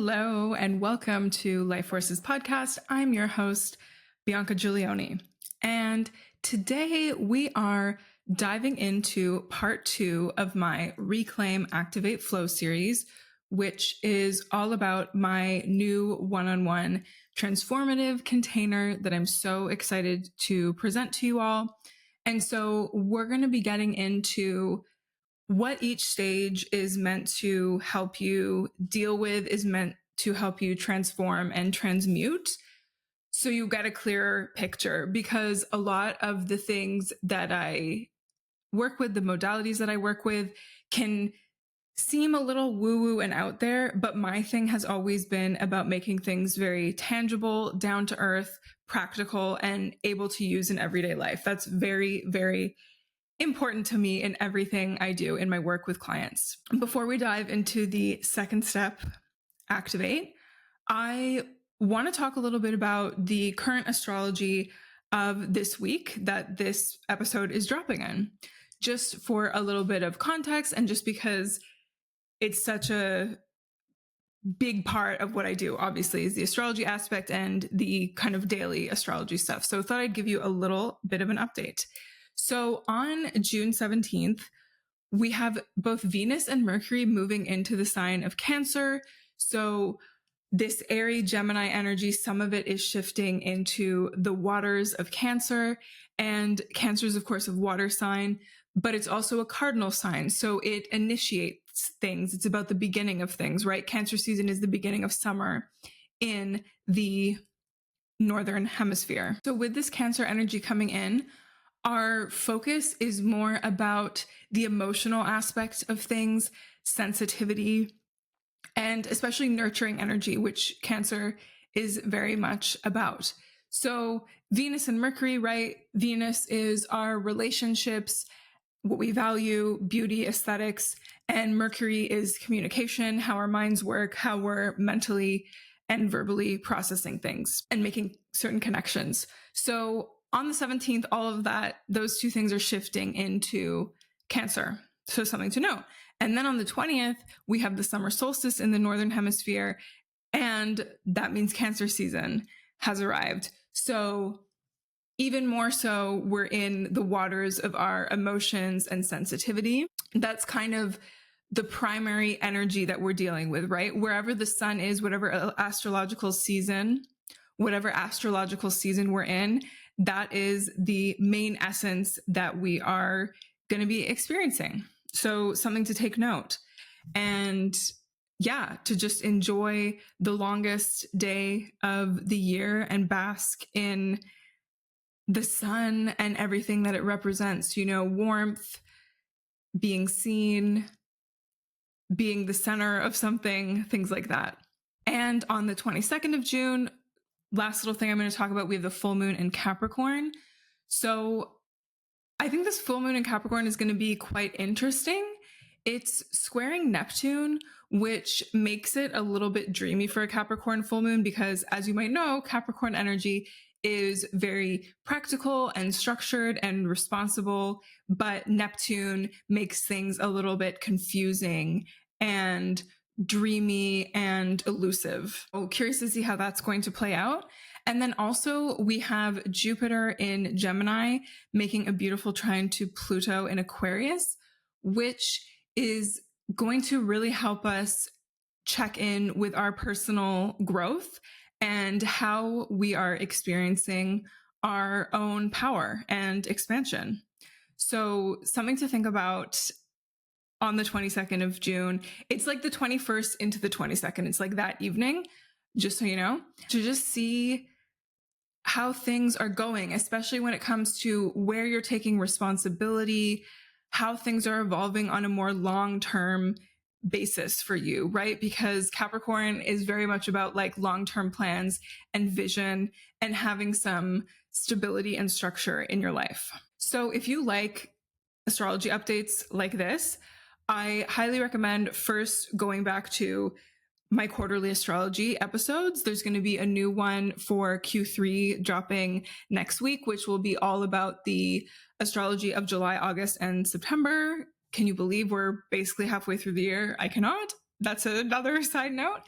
Hello, and welcome to Life Forces Podcast. I'm your host, Bianca Giulioni. And today we are diving into part 2 of my Reclaim, Activate, Flow series, which is all about my new one-on-one transformative container that I'm so excited to present to you all. And so we're going to be getting into what each stage is meant to help you deal with, is meant to help you transform and transmute. So you get a clearer picture, because a lot of the things that I work with, the modalities that I work with, can seem a little woo-woo and out there, but my thing has always been about making things very tangible, down to earth, practical, and able to use in everyday life. That's very, very important to me in everything I do in my work with clients. Before we dive into the second step, activate, I want to talk a little bit about the current astrology of this week that this episode is dropping in, just for a little bit of context, and just because it's such a big part of what I do, obviously, is the astrology aspect and the kind of daily astrology stuff. So I thought I'd give you a little bit of an update. So on June 17th, we have both Venus and Mercury moving into the sign of Cancer. So this airy Gemini energy, some of it is shifting into the waters of Cancer. And Cancer is, of course, a water sign, but it's also a cardinal sign. So it initiates things. It's about the beginning of things, right? Cancer season is the beginning of summer in the Northern Hemisphere. So with this Cancer energy coming in, our focus is more about the emotional aspect of things, sensitivity, and especially nurturing energy, which Cancer is very much about. So Venus and Mercury, right? Venus is our relationships, what we value, beauty, aesthetics, and Mercury is communication, how our minds work, how we're mentally and verbally processing things and making certain connections. So on the 17th, all of that, those two things are shifting into Cancer. So something to know. And then on the 20th, we have the summer solstice in the Northern Hemisphere. And that means Cancer season has arrived. So even more so, we're in the waters of our emotions and sensitivity. That's kind of the primary energy that we're dealing with, right? Wherever the sun is, whatever astrological season we're in, that is the main essence that we are going to be experiencing. So something to take note. And yeah, to just enjoy the longest day of the year and bask in the sun and everything that it represents, warmth, being seen, being the center of something, things like that. And on the 22nd of June, last little thing I'm going to talk about, we have the full moon in Capricorn. So I think this full moon in Capricorn is going to be quite interesting. It's squaring Neptune, which makes it a little bit dreamy for a Capricorn full moon, because as you might know, Capricorn energy is very practical and structured and responsible, but Neptune makes things a little bit confusing and dreamy and elusive. Oh, curious to see how that's going to play out. And then also we have Jupiter in Gemini making a beautiful trine to Pluto in Aquarius, which is going to really help us check in with our personal growth and how we are experiencing our own power and expansion. So something to think about on the 22nd of June. It's like the 21st into the 22nd. It's like that evening, just so you know, to just see how things are going, especially when it comes to where you're taking responsibility, how things are evolving on a more long-term basis for you, right? Because Capricorn is very much about like long-term plans and vision and having some stability and structure in your life. So if you like astrology updates like this, I highly recommend first going back to my quarterly astrology episodes. There's going to be a new one for Q3 dropping next week, which will be all about the astrology of July, August, and September. Can you believe we're basically halfway through the year? I cannot. That's another side note.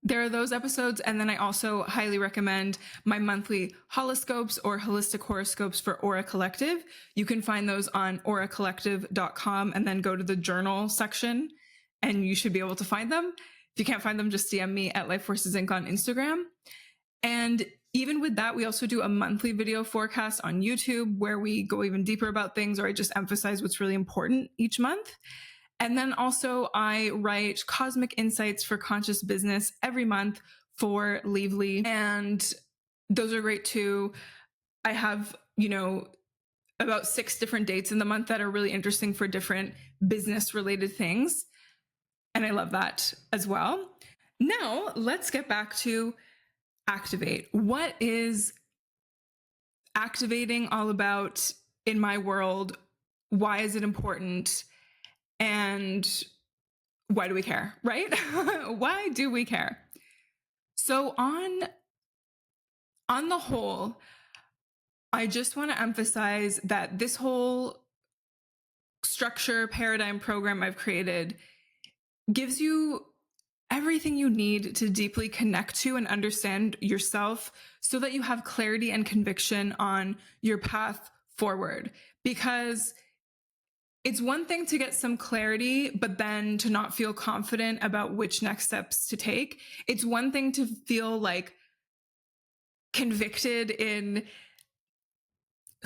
There are those episodes. And then I also highly recommend my monthly horoscopes or holistic horoscopes for Aura Collective. You can find those on auracollective.com and then go to the journal section and you should be able to find them. If you can't find them, just DM me at Life Forces Inc. on Instagram. And even with that, we also do a monthly video forecast on YouTube where we go even deeper about things, or I just emphasize what's really important each month. And then also I write cosmic insights for conscious business every month for Leavely. And those are great too. I have, about 6 different dates in the month that are really interesting for different business related things. And I love that as well. Now let's get back to activate. What is activating all about in my world? Why is it important? And why do we care, right? Why do we care? So on the whole, I just want to emphasize that this whole structure, paradigm, program I've created gives you everything you need to deeply connect to and understand yourself so that you have clarity and conviction on your path forward. Because it's one thing to get some clarity, but then to not feel confident about which next steps to take. It's one thing to feel like convicted in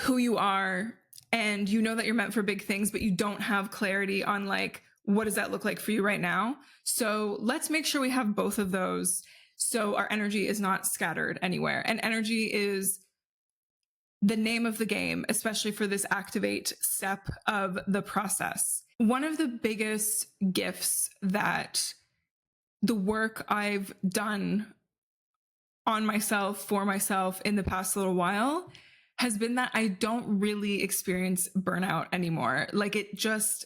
who you are and you know that you're meant for big things, but you don't have clarity on like, what does that look like for you right now? So let's make sure we have both of those so our energy is not scattered anywhere. And energy is the name of the game, especially for this activate step of the process. One of the biggest gifts that the work I've done on myself, for myself in the past little while has been that I don't really experience burnout anymore. Like it just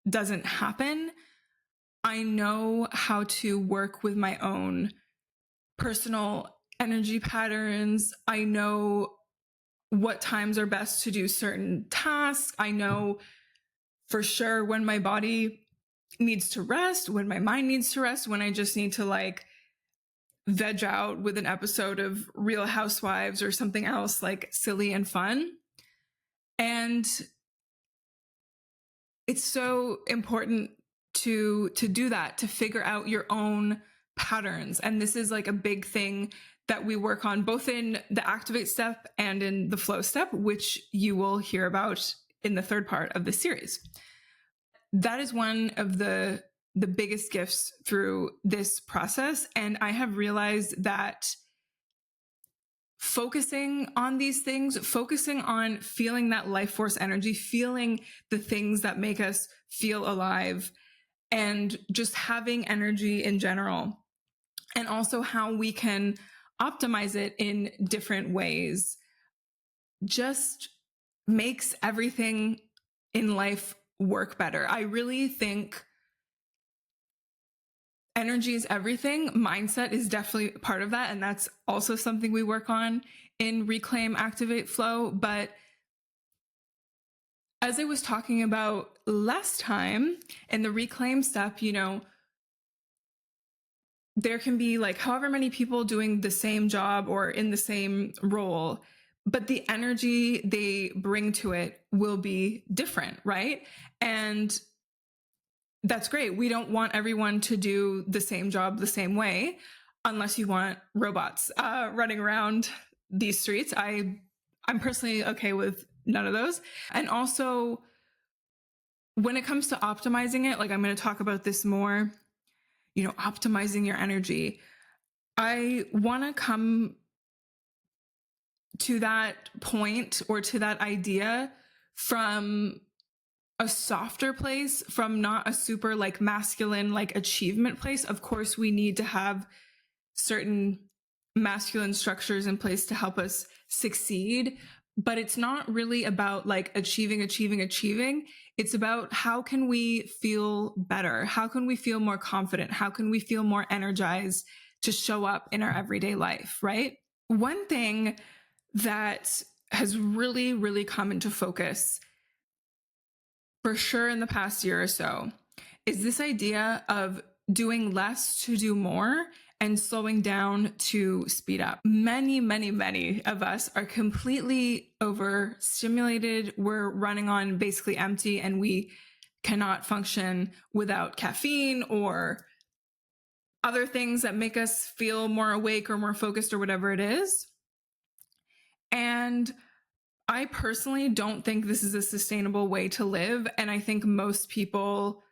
doesn't happen. I know how to work with my own personal energy patterns. I know what times are best to do certain tasks. I know for sure when my body needs to rest, when my mind needs to rest, when I just need to like veg out with an episode of Real Housewives or something else like silly and fun. And it's so important to do that, to figure out your own patterns. And this is like a big thing that we work on both in the activate step and in the flow step, which you will hear about in the third part of the series. That is one of the biggest gifts through this process. And I have realized that focusing on these things, focusing on feeling that life force energy, feeling the things that make us feel alive, and just having energy in general, and also how we can optimize it in different ways, just makes everything in life work better. I really think energy is everything. Mindset is definitely part of that. And that's also something we work on in Reclaim, Activate, Flow. But as I was talking about last time in the Reclaim step, there can be like however many people doing the same job or in the same role, but the energy they bring to it will be different, right? And that's great. We don't want everyone to do the same job the same way, unless you want robots running around these streets. I'm personally okay with none of those. And also, when it comes to optimizing it, like I'm going to talk about this more, optimizing your energy. I want to come to that point or to that idea from a softer place, from not a super like masculine, like achievement place. Of course, we need to have certain masculine structures in place to help us succeed, but it's not really about like achieving. It's about how can we feel better? How can we feel more confident? How can we feel more energized to show up in our everyday life, right? One thing that has really, really come into focus for sure in the past year or so is this idea of doing less to do more and slowing down to speed up. Many, many, many of us are completely overstimulated. We're running on basically empty, and we cannot function without caffeine or other things that make us feel more awake or more focused or whatever it is. And I personally don't think this is a sustainable way to live. And I think most people,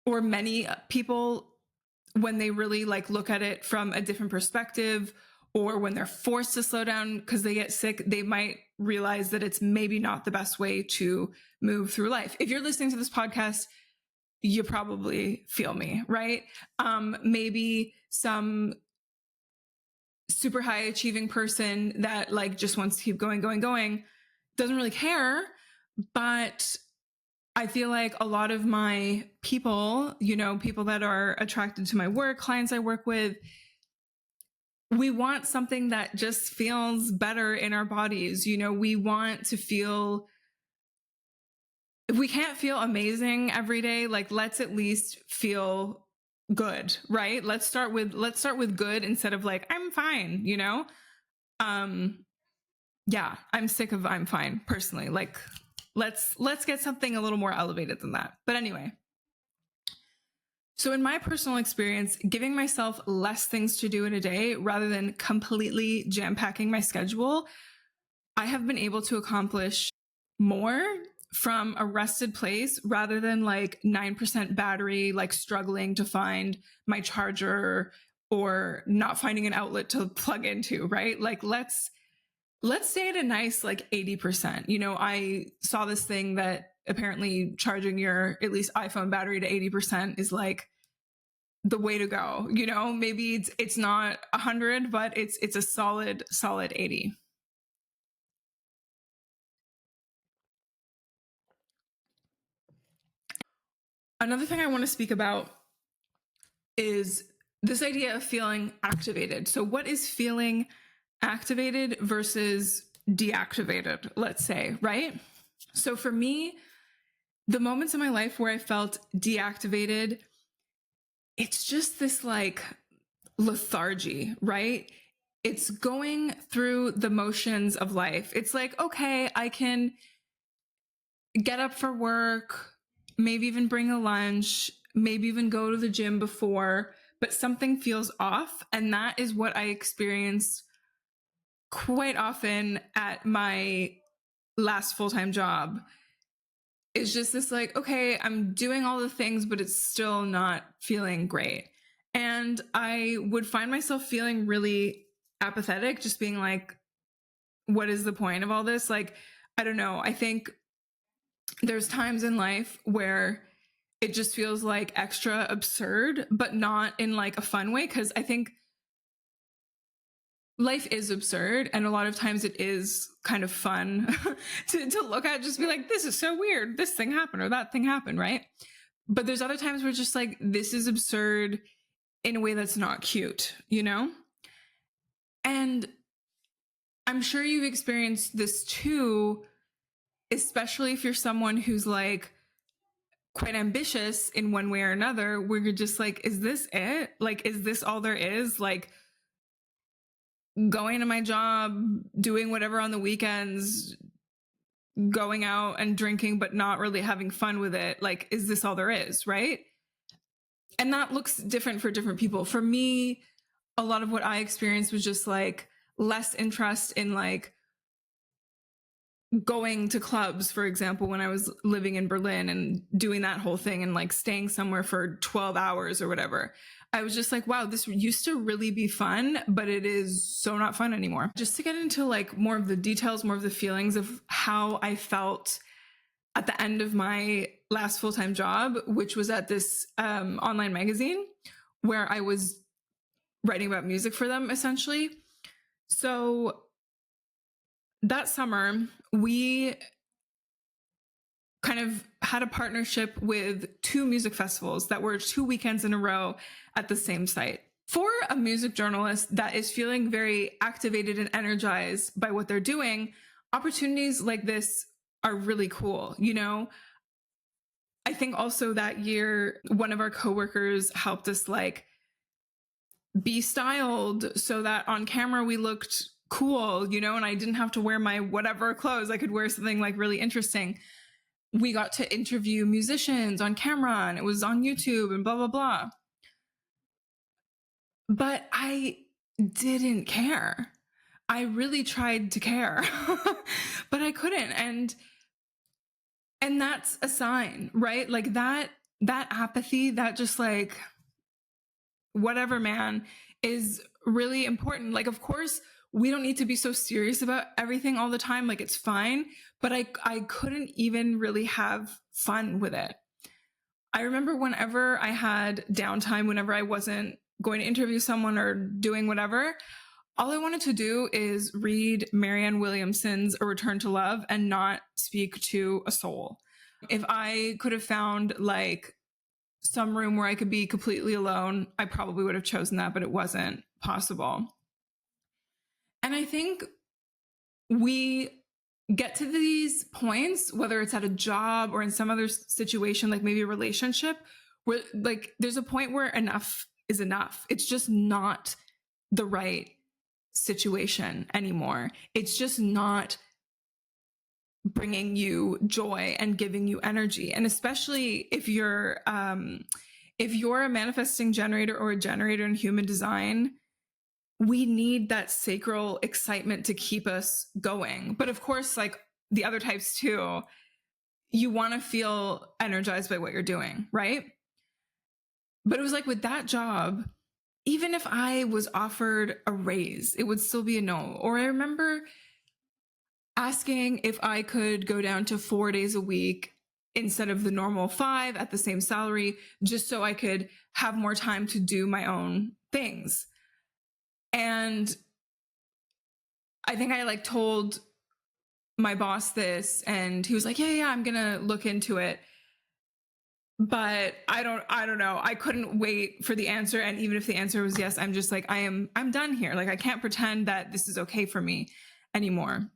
or many people, when they really look at it from a different perspective, or when they're forced to slow down because they get sick, they might realize that it's maybe not the best way to move through life. If you're listening to this podcast, you probably feel me, right? Maybe some super high achieving person that just wants to keep going, doesn't really care. But I feel like a lot of my people, people that are attracted to my work, clients I work with, we want something that just feels better in our bodies. We want to feel, if we can't feel amazing every day, let's at least feel good, right? Let's start with good instead of I'm fine, yeah, I'm sick of I'm fine personally. Let's get something a little more elevated than that. But anyway, so in my personal experience, giving myself less things to do in a day rather than completely jam-packing my schedule, I have been able to accomplish more from a rested place rather than 9% battery, struggling to find my charger or not finding an outlet to plug into, right? Let's stay at a nice 80%. I saw this thing that apparently charging your at least iPhone battery to 80% is the way to go. Maybe it's not 100, but it's a solid 80. Another thing I want to speak about is this idea of feeling activated. So what is feeling activated versus deactivated, let's say, right? So for me, the moments in my life where I felt deactivated, it's just this lethargy, right? It's going through the motions of life. It's okay, I can get up for work, maybe even bring a lunch, maybe even go to the gym before, but something feels off. And that is what I experienced quite often at my last full-time job. It's just this okay, I'm doing all the things, but it's still not feeling great. And I would find myself feeling really apathetic, just being what is the point of all this? I don't know. I think there's times in life where it just feels extra absurd, but not in a fun way. Cause I think life is absurd. And a lot of times it is kind of fun to look at, just be this is so weird. This thing happened or that thing happened. Right. But there's other times where it's just this is absurd in a way that's not cute, And I'm sure you've experienced this too, especially if you're someone who's quite ambitious in one way or another, where you're just is this it? Is this all there is? Going to my job, doing whatever on the weekends, going out and drinking, but not really having fun with it. Is this all there is? Right. And that looks different for different people. For me, a lot of what I experienced was just less interest in going to clubs, for example, when I was living in Berlin and doing that whole thing and staying somewhere for 12 hours or whatever. I was just wow, this used to really be fun, but it is so not fun anymore. Just to get into more of the details, more of the feelings of how I felt at the end of my last full-time job, which was at this online magazine where I was writing about music for them, essentially. So that summer, we kind of had a partnership with 2 music festivals that were 2 weekends in a row at the same site. For a music journalist that is feeling very activated and energized by what they're doing, opportunities like this are really cool. I think also that year, one of our coworkers helped us be styled so that on camera we looked cool, and I didn't have to wear my whatever clothes. I could wear something like really interesting. We got to interview musicians on camera and it was on YouTube and blah, blah, blah. But I didn't care. I really tried to care, but I couldn't. And that's a sign, right? Like that apathy, that just like, whatever, man, is really important. Like, of course, we don't need to be so serious about everything all the time. Like, it's fine. But I couldn't even really have fun with it. I remember whenever I had downtime, whenever I wasn't going to interview someone or doing whatever, all I wanted to do is read Marianne Williamson's A Return to Love and not speak to a soul. If I could have found like some room where I could be completely alone, I probably would have chosen that, but it wasn't possible. And I think we get to these points, whether it's at a job or in some other situation, like maybe a relationship, where like there's a point where enough is enough. It's just not the right situation anymore. It's just not bringing you joy and giving you energy. And especially if you're a manifesting generator or a generator in human design, we need that sacral excitement to keep us going. But of course, like the other types too, you want to feel energized by what you're doing, right? But it was like with that job, even if I was offered a raise, it would still be a no. Or I remember asking if I could go down to 4 days a week instead of the normal 5 at the same salary, just so I could have more time to do my own things. And I think I like told my boss this, and he was like, yeah, I'm going to look into it. But I don't know. I couldn't wait for the answer. And even if the answer was yes, I'm just like, I'm done here. Like, I can't pretend that this is okay for me anymore.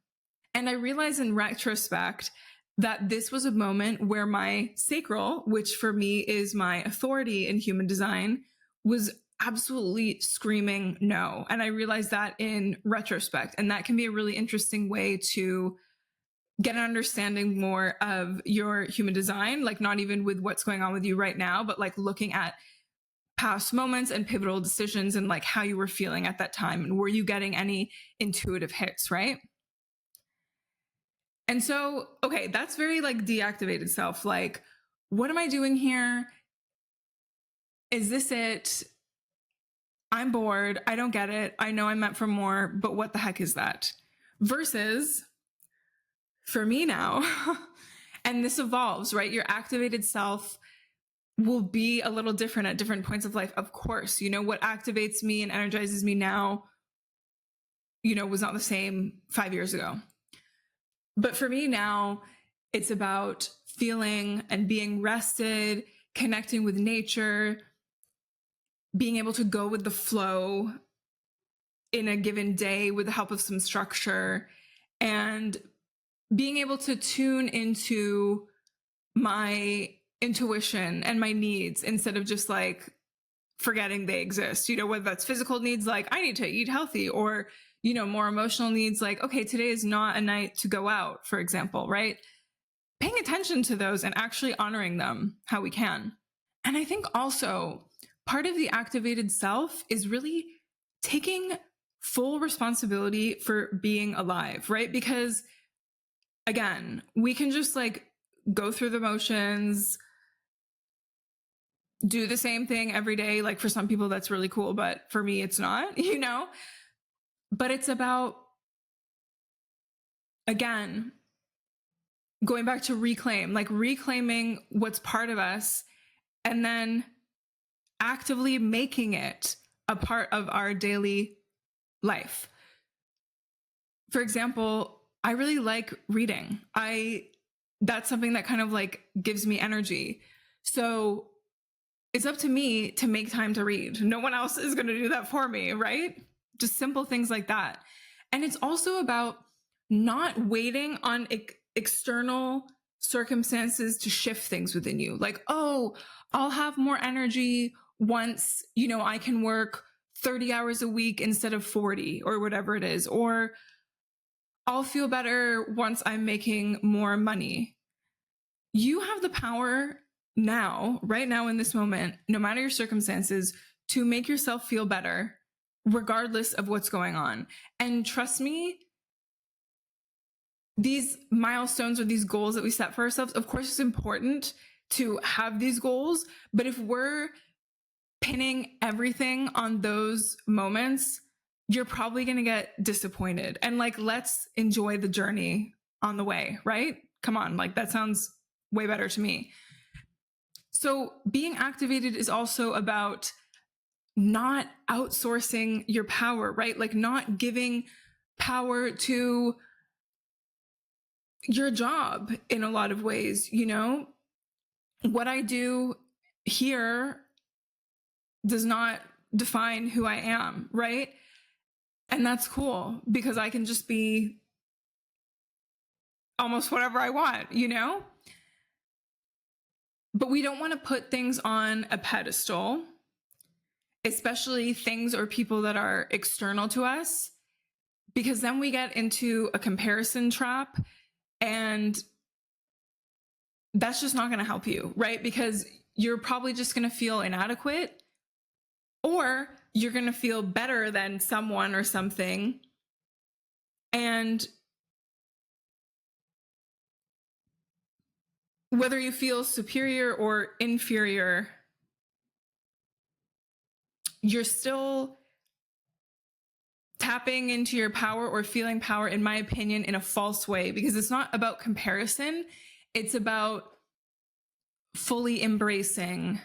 And I realized in retrospect that this was a moment where my sacral, which for me is my authority in human design, was absolutely screaming no. And I realized that in retrospect. And that can be a really interesting way to get an understanding more of your human design, like not even with what's going on with you right now, but like looking at past moments and pivotal decisions and like how you were feeling at that time. And were you getting any intuitive hits, right? And so, okay, that's very like deactivated self. Like, what am I doing here? Is this it? I'm bored. I don't get it. I know I'm meant for more, but what the heck is that? Versus for me now, and this evolves, right? Your activated self will be a little different at different points of life. Of course, what activates me and energizes me now, was not the same 5 years ago. But for me now, it's about feeling and being rested, connecting with nature, being able to go with the flow in a given day with the help of some structure, and being able to tune into my intuition and my needs instead of just like forgetting they exist, whether that's physical needs, like I need to eat healthy, or, more emotional needs, like, okay, today is not a night to go out, for example, right? Paying attention to those and actually honoring them how we can. And I think also part of the activated self is really taking full responsibility for being alive, right? Because again, we can just like go through the motions, do the same thing every day. Like for some people that's really cool, but for me it's not, but it's about, again, going back to reclaiming what's part of us and then actively making it a part of our daily life. For example, I really like reading. That's something that kind of like gives me energy. So it's up to me to make time to read. No one else is going to do that for me, right? Just simple things like that. And it's also about not waiting on external circumstances to shift things within you. Like, oh, I'll have more energy once, I can work 30 hours a week instead of 40 or whatever it is, or I'll feel better once I'm making more money. You have the power now, right now in this moment, no matter your circumstances, to make yourself feel better, regardless of what's going on. And trust me, these milestones or these goals that we set for ourselves, of course, it's important to have these goals. But if we're pinning everything on those moments, you're probably going to get disappointed. And like, let's enjoy the journey on the way, right? Come on, like that sounds way better to me. So being activated is also about not outsourcing your power, right? Like not giving power to your job in a lot of ways. You know, what I do here does not define who I am, right? And that's cool because I can just be almost whatever I want, you know? But we don't want to put things on a pedestal, especially things or people that are external to us, because then we get into a comparison trap, and that's just not going to help you, right? Because you're probably just going to feel inadequate, or you're going to feel better than someone or something. And whether you feel superior or inferior, you're still tapping into your power or feeling power, in my opinion, in a false way, because it's not about comparison. It's about fully embracing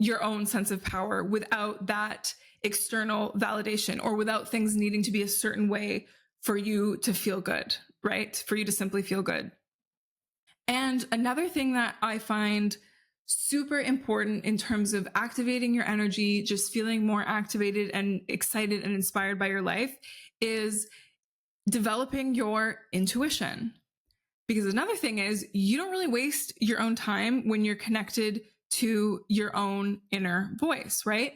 your own sense of power without that external validation, or without things needing to be a certain way for you to feel good, right? For you to simply feel good. And another thing that I find super important in terms of activating your energy, just feeling more activated and excited and inspired by your life, is developing your intuition. Because another thing is, you don't really waste your own time when you're connected to your own inner voice, right?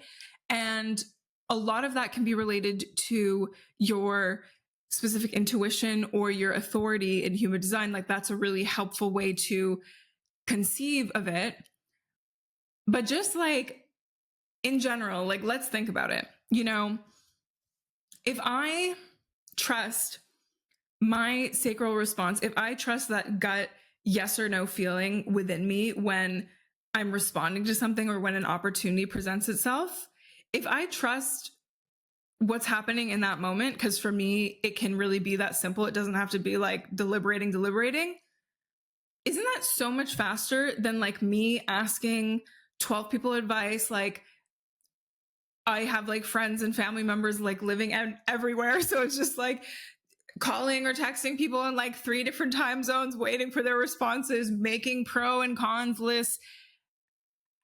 And a lot of that can be related to your specific intuition or your authority in human design. Like that's a really helpful way to conceive of it. But just like in general, like let's think about it. You know, if I trust my sacral response, if I trust that gut yes or no feeling within me when I'm responding to something or when an opportunity presents itself, if I trust what's happening in that moment, because for me, it can really be that simple. It doesn't have to be like deliberating. Isn't that so much faster than like me asking 12 people advice? Like I have like friends and family members like living everywhere. So it's just like calling or texting people in like 3 different time zones, waiting for their responses, making pro and cons lists,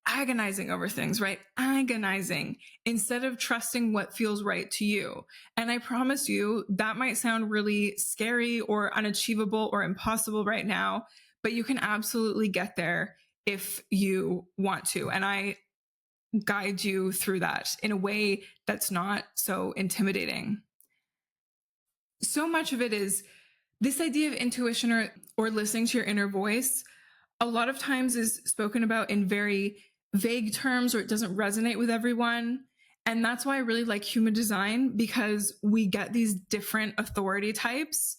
agonizing over things, right? Agonizing instead of trusting what feels right to you. And I promise you, that might sound really scary or unachievable or impossible right now, but you can absolutely get there if you want to. And I guide you through that in a way that's not so intimidating. So much of it is this idea of intuition or listening to your inner voice. A lot of times is spoken about in very vague terms, or it doesn't resonate with everyone. And that's why I really like human design, because we get these different authority types,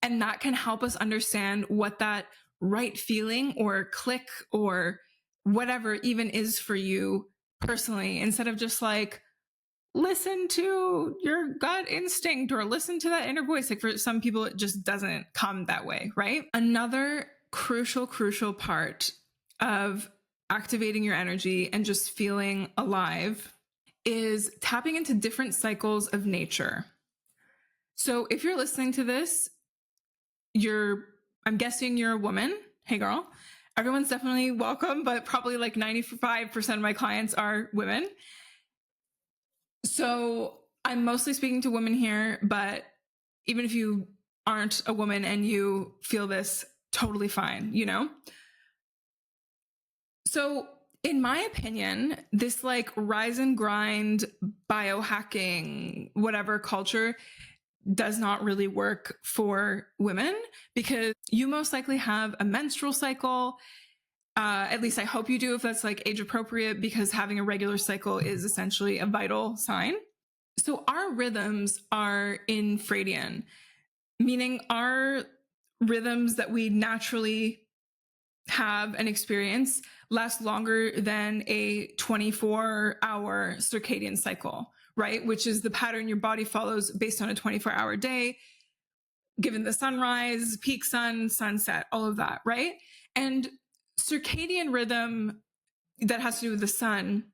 and that can help us understand what that right feeling or click or whatever even is for you personally, instead of just like, listen to your gut instinct or listen to that inner voice. Like for some people, it just doesn't come that way, right? Another crucial part of activating your energy and just feeling alive is tapping into different cycles of nature. So if you're listening to this, I'm guessing you're a woman. Hey girl. Everyone's definitely welcome, but probably like 95% of my clients are women. So I'm mostly speaking to women here, but even if you aren't a woman and you feel this, totally fine, you know? So in my opinion, this like rise and grind, biohacking, whatever culture does not really work for women, because you most likely have a menstrual cycle. At least I hope you do, if that's like age appropriate, because having a regular cycle is essentially a vital sign. So our rhythms are infradian, meaning our rhythms that we naturally have and experience last longer than a 24-hour circadian cycle, right? Which is the pattern your body follows based on a 24-hour day, given the sunrise, peak sun, sunset, all of that, right? And circadian rhythm that has to do with the sun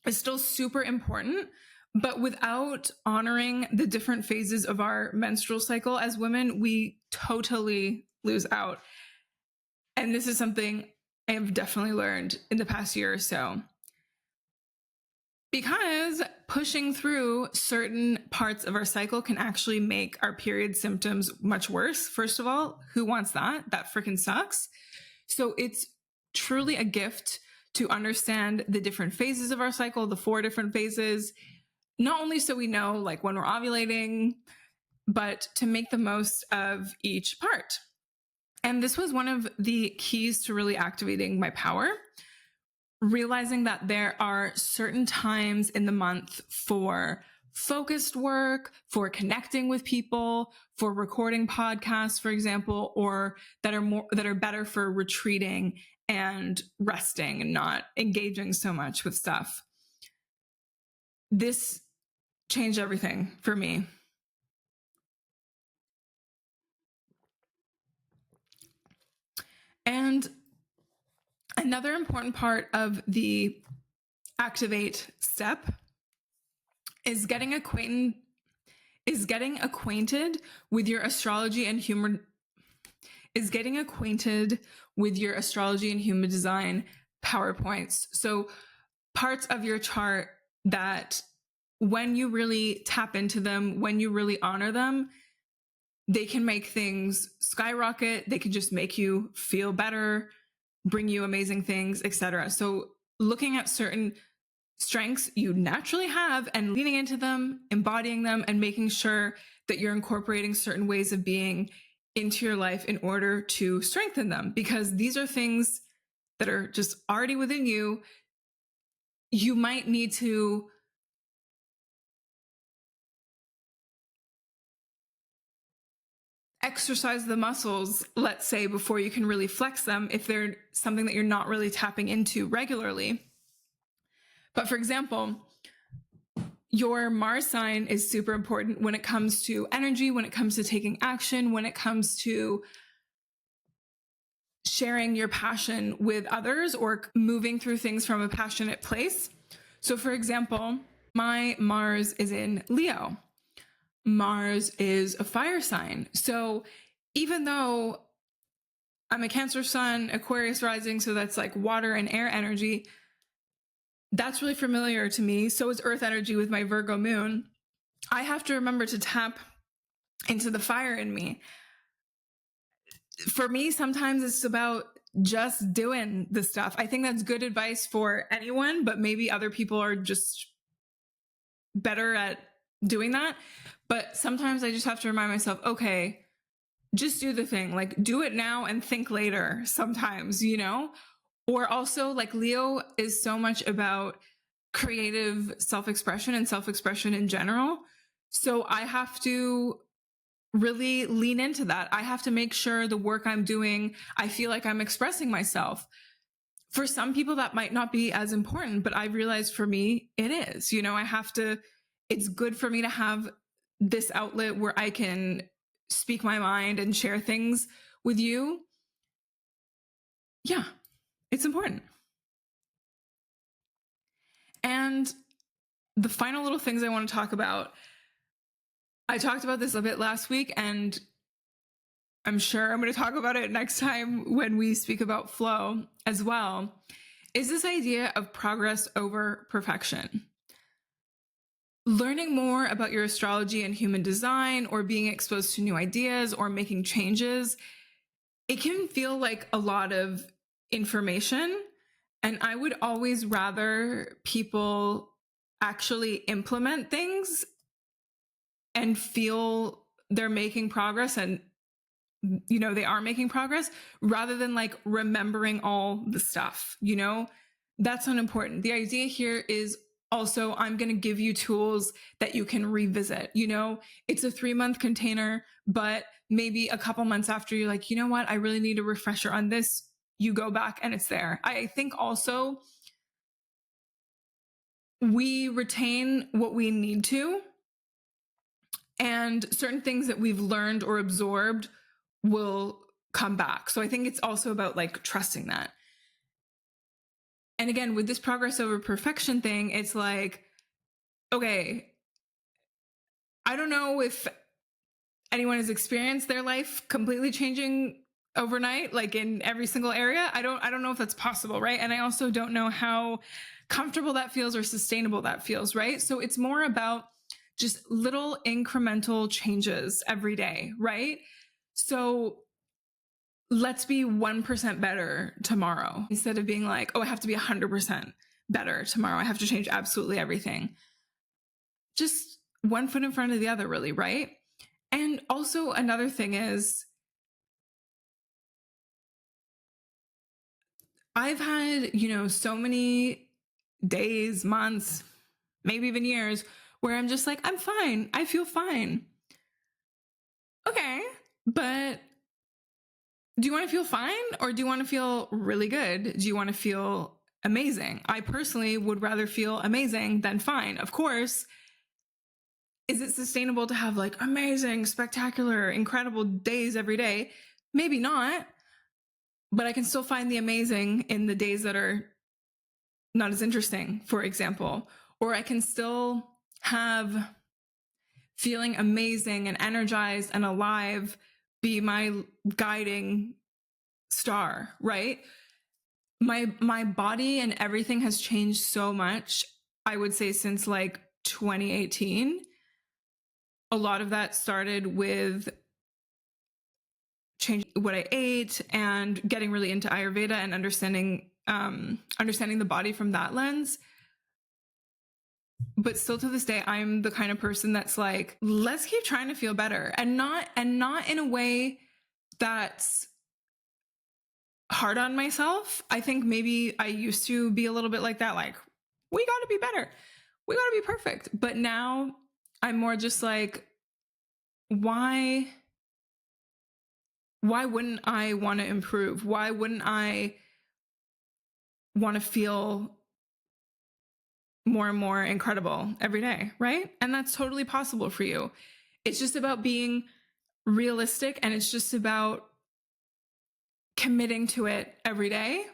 is still super important, but without honoring the different phases of our menstrual cycle as women, we totally lose out. And this is something I have definitely learned in the past year or so. Because pushing through certain parts of our cycle can actually make our period symptoms much worse. First of all, who wants that? That freaking sucks. So it's truly a gift to understand the different phases of our cycle, the 4 different phases, not only so we know like when we're ovulating, but to make the most of each part. And this was one of the keys to really activating my power, realizing that there are certain times in the month for focused work, for connecting with people, for recording podcasts, for example, or that are better for retreating and resting and not engaging so much with stuff. This changed everything for me. And another important part of the activate step is getting acquainted with your astrology and human design PowerPoints. So parts of your chart that when you really tap into them, when you really honor them, they can make things skyrocket. They can just make you feel better, bring you amazing things, etc. So looking at certain strengths you naturally have and leaning into them, embodying them, and making sure that you're incorporating certain ways of being into your life in order to strengthen them, because these are things that are just already within you. You might need to exercise the muscles, let's say, before you can really flex them if they're something that you're not really tapping into regularly. But for example, your Mars sign is super important when it comes to energy, when it comes to taking action, when it comes to sharing your passion with others or moving through things from a passionate place. So for example, my Mars is in Leo. Mars is a fire sign. So even though I'm a Cancer sun, Aquarius rising, so that's like water and air energy, that's really familiar to me. So is earth energy with my Virgo moon. I have to remember to tap into the fire in me. For me, sometimes it's about just doing the stuff. I think that's good advice for anyone, but maybe other people are just better at doing that. But sometimes I just have to remind myself, okay, just do the thing, like do it now and think later sometimes, you know? Or also like Leo is so much about creative self-expression and self-expression in general. So I have to really lean into that. I have to make sure the work I'm doing, I feel like I'm expressing myself. For some people that might not be as important, but I've realized for me, it is, you know, it's good for me to have this outlet where I can speak my mind and share things with you. Yeah, it's important. And the final little things I want to talk about, I talked about this a bit last week, and I'm sure I'm going to talk about it next time when we speak about flow as well, is this idea of progress over perfection. Learning more about your astrology and human design, or being exposed to new ideas or making changes, it can feel like a lot of information. And I would always rather people actually implement things and feel they're making progress and, you know, they are making progress rather than like remembering all the stuff, you know, that's not important. The idea here is also, I'm going to give you tools that you can revisit. You know, it's a 3-month container, but maybe a couple months after you're like, you know what, I really need a refresher on this. You go back and it's there. I think also we retain what we need to, and certain things that we've learned or absorbed will come back. So I think it's also about like trusting that. And again, with this progress over perfection thing, it's like, okay, I don't know if anyone has experienced their life completely changing overnight, like in every single area. I don't know if that's possible, right? And I also don't know how comfortable that feels or sustainable that feels, right? So it's more about just little incremental changes every day, right? So let's be 1% better tomorrow instead of being like, oh, I have to be 100% better tomorrow. I have to change absolutely everything. Just one foot in front of the other, really, right? And also another thing is, I've had, you know, so many days, months, maybe even years where I'm just like, I'm fine. I feel fine. Okay. But do you want to feel fine or do you want to feel really good? Do you want to feel amazing? I personally would rather feel amazing than fine. Of course, is it sustainable to have like amazing, spectacular, incredible days every day? Maybe not, but I can still find the amazing in the days that are not as interesting, for example. Or I can still have feeling amazing and energized and alive be my guiding star, right? My body and everything has changed so much, I would say, since like 2018. A lot of that started with changing what I ate and getting really into Ayurveda and understanding the body from that lens. But still to this day, I'm the kind of person that's like, let's keep trying to feel better, and not in a way that's hard on myself. I think maybe I used to be a little bit like that, like, we got to be better. We got to be perfect. But now I'm more just like, why wouldn't I want to improve? Why wouldn't I want to feel more and more incredible every day, right? And that's totally possible for you. It's just about being realistic, and it's just about committing to it every day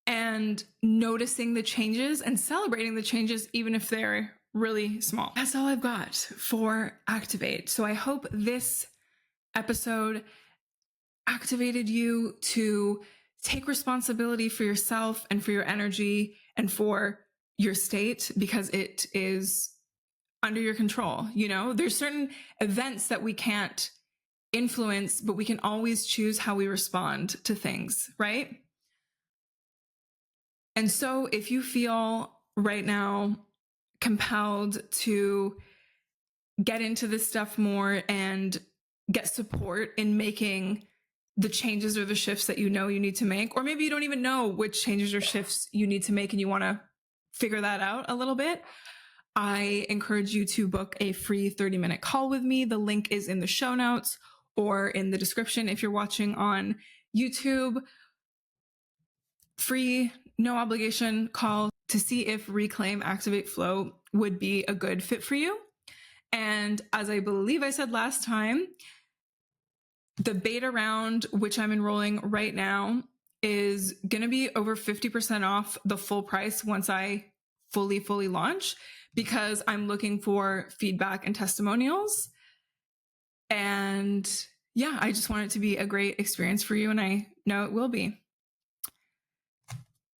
and noticing the changes and celebrating the changes, even if they're really small. That's all I've got for Activate. So I hope this episode activated you to take responsibility for yourself and for your energy and for your state, because it is under your control. You know, there's certain events that we can't influence, but we can always choose how we respond to things, right? And so if you feel right now compelled to get into this stuff more and get support in making the changes or the shifts that you know you need to make, or maybe you don't even know which changes or shifts you need to make and you want to figure that out a little bit, I encourage you to book a free 30-minute call with me. The link is in the show notes or in the description if you're watching on YouTube. Free, no obligation call to see if Reclaim, Activate, Flow would be a good fit for you. And as I believe I said last time, the beta round, which I'm enrolling right now, is going to be over 50% off the full price once I fully launch, because I'm looking for feedback and testimonials. And yeah, I just want it to be a great experience for you, and I know it will be.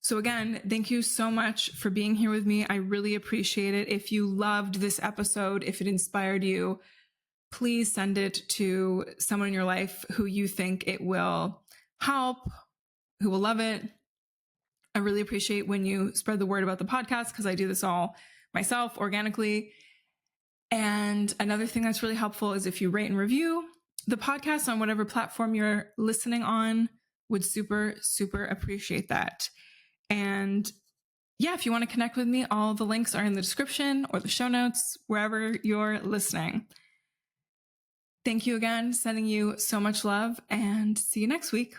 So again, thank you so much for being here with me. I really appreciate it. If you loved this episode, if it inspired you, please send it to someone in your life who you think it will help, who will love it. I really appreciate when you spread the word about the podcast, because I do this all myself organically. And another thing that's really helpful is if you rate and review the podcast on whatever platform you're listening on. Would super, super appreciate that. And yeah, if you want to connect with me, all the links are in the description or the show notes, wherever you're listening. Thank you again, sending you so much love, and see you next week.